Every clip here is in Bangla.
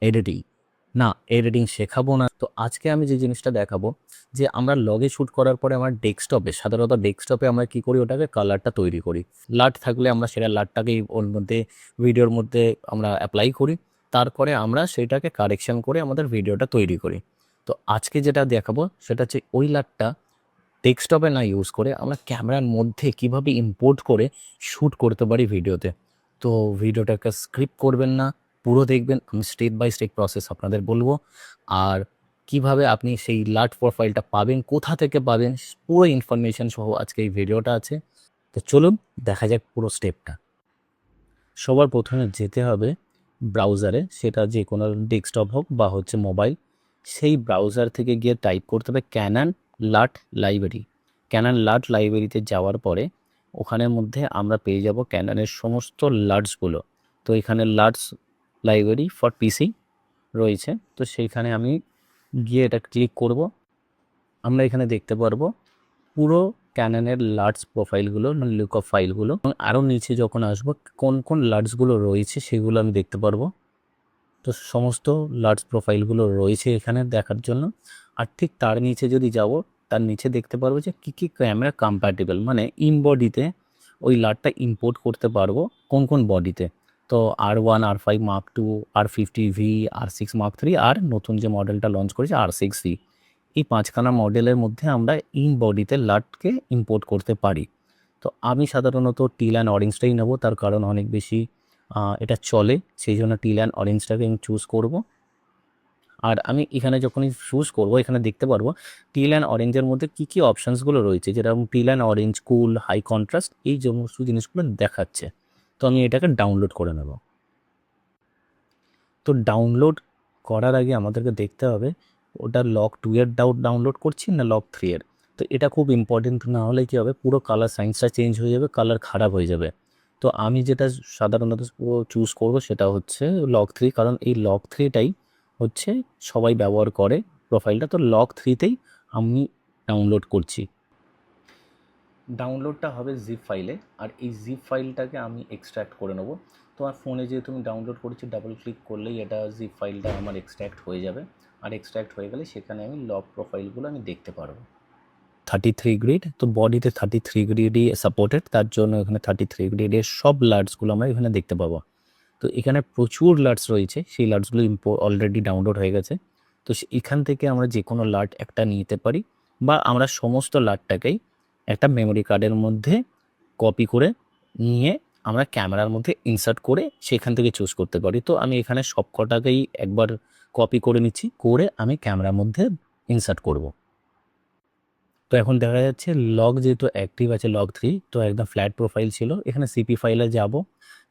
এডিটিং। না, এডিটিং শেখাবো না। তো আজকে আমি যে জিনিসটা দেখাবো যে আমরা লগে শ্যুট করার পরে আমার ডেস্কটপে, সাধারণত ডেস্কটপে আমরা কী করি, ওটাকে কালারটা তৈরি করি। লাট থাকলে আমরা সেটা লাটটাকেই ওর মধ্যে ভিডিওর মধ্যে আমরা অ্যাপ্লাই করি। তারপরে আমরা সেটাকে কারেকশন করে আমাদের ভিডিওটা তৈরি করি। তো আজকে যেটা দেখাবো সেটা হচ্ছে ওই লাটটা ডেস্কটপে না ইউজ করে আমরা ক্যামেরার মধ্যে কিভাবে ইম্পোর্ট করে শ্যুট করতে পারি ভিডিওতে। তো ভিডিওটাকে স্ক্রিপ্ট করবেন না, পুরো দেখবেন। আমি স্টেপ বাই স্টেপ প্রসেস আপনাদের বলবো। আর কিভাবে আপনি সেই লাট প্রোফাইলটা পাবেন, কোথা থেকে পাবেন, পুরো ইনফরমেশন সহ আজকে এই ভিডিওটা আছে। তো চলুন দেখা যাক পুরো স্টেপটা। সবার প্রথমে যেতে হবে ব্রাউজারে, সেটা যে কোনো ডেস্কটপ হোক বা হচ্ছে মোবাইল। সেই ব্রাউজার থেকে গিয়ে টাইপ করতে হবে ক্যানন লাট লাইব্রেরি। ক্যানন লাট লাইব্রেরিতে যাওয়ার পরে ওখানের মধ্যে আমরা পেয়ে যাব ক্যাননের সমস্ত লাটসগুলো। তো এখানে লাটস লাইব্রেরি ফর পিসি রয়েছে, তো সেইখানে আমি গিয়ে এটা ক্লিক করব। আমরা এখানে দেখতে পারবো পুরো ক্যাননের লার্জ প্রোফাইলগুলো, মানে লুকআপ ফাইলগুলো। এবং আরও নিচে যখন আসবো কোন কোন লার্জগুলো রয়েছে সেগুলো আমি দেখতে পারবো। তো সমস্ত লার্জ প্রোফাইলগুলো রয়েছে এখানে দেখার জন্য। আর ঠিক তার নিচে যদি যাব, তার নিচে দেখতে পারবো যে কী কী ক্যামেরা কম্প্যাটেবল, মানে ইন বডিতে ওই লাটটা ইম্পোর্ট করতে পারবো কোন কোন বডিতে। তো R1, R5 Mark II, R50V, R6 Mark III আর নতুন যে মডেলটা লঞ্চ করেছে R6C। এই 5খানা মডেলের মধ্যে আমরা ইন বডিতে লাটকে ইম্পোর্ট করতে পারি। তো আমি সাধারণত টিল অ্যান্ড অরেঞ্জটাই নেবো, তার কারণ অনেক বেশি এটা চলে, সেই জন্য টিল অ্যান্ড অরেঞ্জটাকে আমি চুজ করব। আর আমি এখানে যখনই চুজ করব, এখানে দেখতে পারবো টিল অ্যান্ড অরেঞ্জের মধ্যে কী কী অপশানসগুলো রয়েছে, যেরকম teal and orange, cool, high contrast, এই সমস্ত জিনিসগুলো দেখাচ্ছে। তো আমি এটাকে ডাউনলোড করে নেব। তো ডাউনলোড করার আগে আমাদেরকে দেখতে হবে ওটা লক 2 এর ডাউনলোড করছি না লক 3 এর। তো এটা খুব ইম্পর্টেন্ট, না হলে কী হবে, পুরো কালার সাইন্সটা চেঞ্জ হয়ে যাবে, কালার খারাপ হয়ে যাবে। তো আমি যেটা সাধারণত চুজ করব সেটা হচ্ছে লক 3, কারণ এই লক 3টাই হচ্ছে সবাই ব্যবহার করে প্রোফাইলটা। তো লক 3তেই আমি ডাউনলোড করছি। ডাউনলোডটা হবে জিপ ফাইলে, আর এই জিপ ফাইলটাকে আমি এক্সট্র্যাক্ট করে নেব। তোমার ফোনে যেহেতু আমি ডাউনলোড করেছি, ডাবল ক্লিক করলেই এটা জিপ ফাইলটা আমার এক্সট্র্যাক্ট হয়ে যাবে। আর এক্সট্র্যাক্ট হয়ে গেলে সেখানে আমি লক প্রোফাইলগুলো আমি দেখতে পারবো। 33 গ্রিড, তো বডিতে 33 গ্রিডই সাপোর্টেড, তার জন্য এখানে 33 গ্রিডের সব লার্টসগুলো আমরা এখানে দেখতে পাবো। তো এখানে প্রচুর লার্টস রয়েছে, সেই লার্টসগুলো অলরেডি ডাউনলোড হয়ে গেছে। তো এখান থেকে আমরা যে কোনো লার্ট একটা নিতে পারি, বা আমরা সমস্ত লার্টটাকেই একটা মেমোরি কার্ডের মধ্যে কপি করে নিয়ে আমরা ক্যামেরার মধ্যে ইনসার্ট করে সেখান থেকে চুজ করতে পারি। তো আমি এখানে সব কটাকেই একবার কপি করে নিচ্ছি, করে আমি ক্যামেরার মধ্যে ইনসার্ট করব। তো এখন দেখা যাচ্ছে লগ যেহেতু অ্যাক্টিভ আছে, লগ 3, তো একদম ফ্ল্যাট প্রোফাইল ছিল। এখানে সিপি ফাইলে যাব,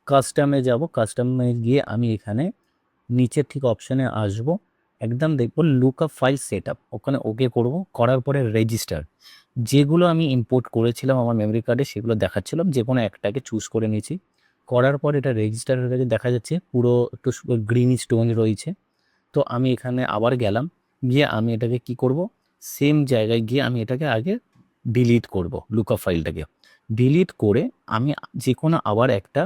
কাস্টমে যাব, কাস্টমে গিয়ে আমি এখানে নিচের ঠিক অপশানে আসব, একদম দেখবো লুকআপ ফাইল সেট আপ, ওখানে ওকে করব। করার পরে রেজিস্টার, যেগুলো আমি ইম্পোর্ট করেছিলাম আমার মেমরি কার্ডে সেগুলো দেখাচ্ছিলাম, যে কোনো একটাকে চুজ করে নিয়েছি। করার পর এটা রেজিস্টার হয়ে গেছে, দেখা যাচ্ছে পুরো একটু গ্রিন স্টোন রয়েছে। তো আমি এখানে আবার গেলাম, গিয়ে আমি এটাকে কি করব, সেম জায়গায় গিয়ে আমি এটাকে আগে ডিলিট করব, লুকআপ ফাইলটাকে ডিলিট করে আমি যে কোনো আবার একটা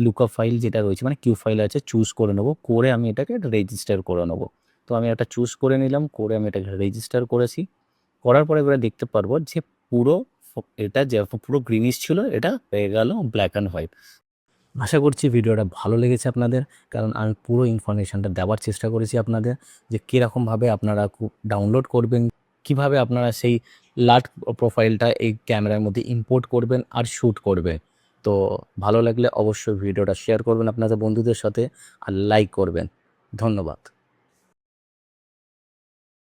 লুকআপ ফাইল যেটা রয়েছে, মানে কিউ ফাইল আছে, চুজ করে নেব, করে আমি এটাকে রেজিস্টার করে নেব। তো আমি একটা চুজ করে নিলাম, করে আমি এটাকে রেজিস্টার করেছি। করার পরে এবারে দেখতে পারবো যে পুরো এটা যে পুরো গ্রিনিশ ছিল, এটা হয়ে গেল ব্ল্যাক অ্যান্ড হোয়াইট। আশা করছি ভিডিওটা ভালো লেগেছে আপনাদের, কারণ আমি পুরো ইনফরমেশানটা দেওয়ার চেষ্টা করেছি আপনাদের, যে কীরকমভাবে আপনারা ডাউনলোড করবেন, কিভাবে আপনারা সেই লাট প্রোফাইলটা এই ক্যামেরার মধ্যে ইম্পোর্ট করবেন আর শ্যুট করবেন। তো ভালো লাগলে অবশ্যই ভিডিওটা শেয়ার করবেন আপনাদের বন্ধুদের সাথে, আর লাইক করবেন। ধন্যবাদ।